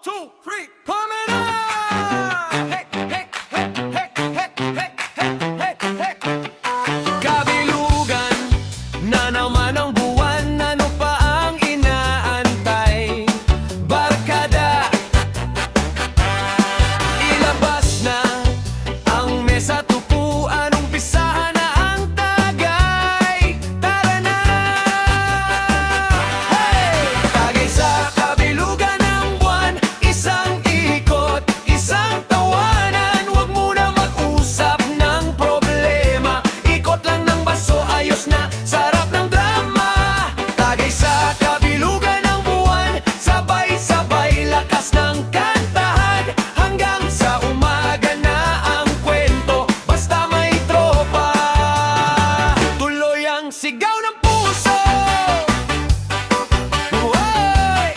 two, three, coming on! Hey, hey, hey, hey, hey, hey, hey, hey, hey. Kabilugan na naman ang buwan, ano pa ang inaantay? Barkada, ilabas na ang mesa, tupuan, umpisahan na ang tagay. Tara na! Hey! Tagay sa kabilugan ng buwan, isang ikot, isang tawanan. Huwag muna mag-usap ng problema, ikot lang ng baso, ayos na, sarap ng drama. Tagay sa kabilugan ng buwan, sabay-sabay, lakas ng kantahan, hanggang sa umaga na ang kwento, basta may tropa. Tuloy ang sigaw ng puso. Uy!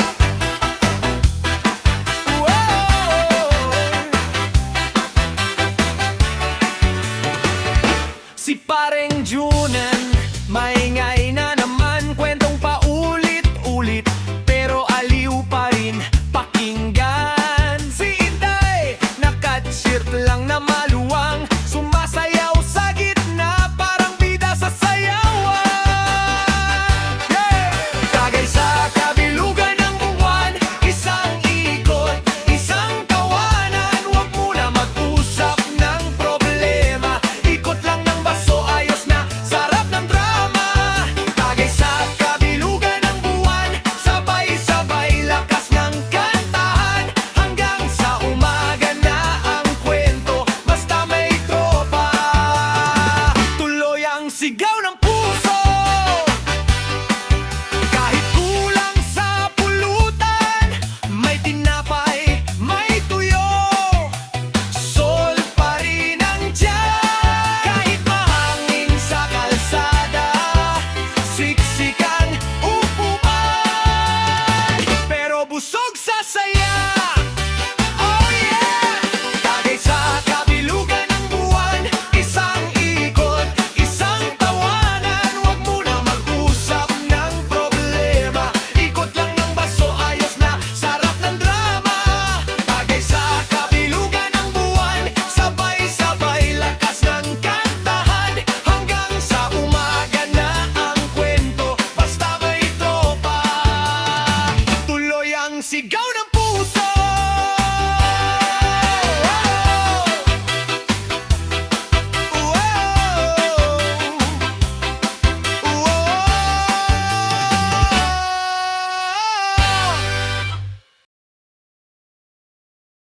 Si Pareng Junan, maingay na naman, kwentong paulit-ulit, pero aliw pa rin pakinggan. Si Inday, nakatshirt lang na maluwang, sumasayaw sa gitna, parang bida sa sayawan. Yeah! Tagay sa kabilugan ng buwan, isang ikot, isang tawanan. Huwag muna mag-usap ng problema, ikot lang ng baso, ayos na, sarap ng drama. Tagay sa kabilugan ng buwan, sabay-sabay, lakas ng kantahan, hanggang sa umaga na ang kwento, basta may tropa. Tuloy ang sigaw ng puso. Kahit kulang sa pulutan, may tinapay, may tuyo, sol pa rin ang tiyan. Kahit mahangin sa kalsada, siksikan upuan, pero busog sa saya. Oh yeah! Tagay sa kabilugan ng buwan, isang ikot, isang tawanan. Huwag muna mag-usap ng problema, ikot lang ng baso, ayos na, sarap ng drama. Tagay sa kabilugan ng buwan, sabay-sabay, lakas ng kantahan, hanggang sa umaga na ang kwento, basta may tropa. Tuloy ang sigaw ng puso.